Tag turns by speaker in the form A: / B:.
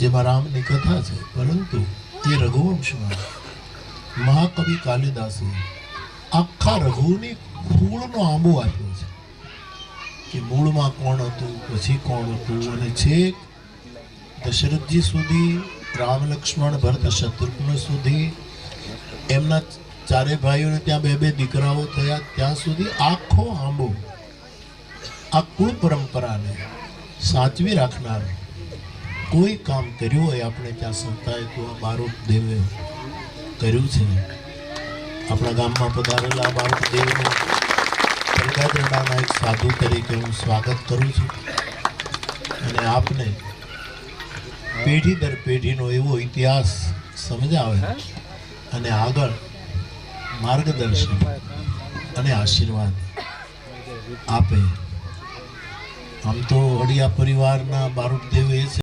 A: જેમાં રામની કથા છે, પરંતુ એ રઘુવંશમાં મહાકવિ કાલિદાસે આખા રઘુની કુળનો આંબો આપ્યો છે કે મૂળમાં કોણ હતું, પછી કોણ હતું, અને છેક દશરથજી સુધી, રામ લક્ષ્મણ ભરત શત્રુઘ્ન સુધી, એમના ચારે ભાઈઓને ત્યાં બે બે દીકરાઓ થયા ત્યાં સુધી આખો આંબો આ કુળ પરંપરાને સાચવી રાખનાર કોઈ કામ કર્યું હોય આપણે ત્યાં સંતાએ તો આ બારોટ દેવે કર્યું છે. આપણા ગામમાં પધારેલા બારોટ દેવનું પ્રજાજનાના એક સાધુ તરીકે હું સ્વાગત કરું છું અને આપને પેઢી દર પેઢીનો એવો ઇતિહાસ સમજાવે અને આગળ માર્ગદર્શન અને આશીર્વાદ આપે. આમ તો હળિયા પરિવારના બારોટ દેવ એ છે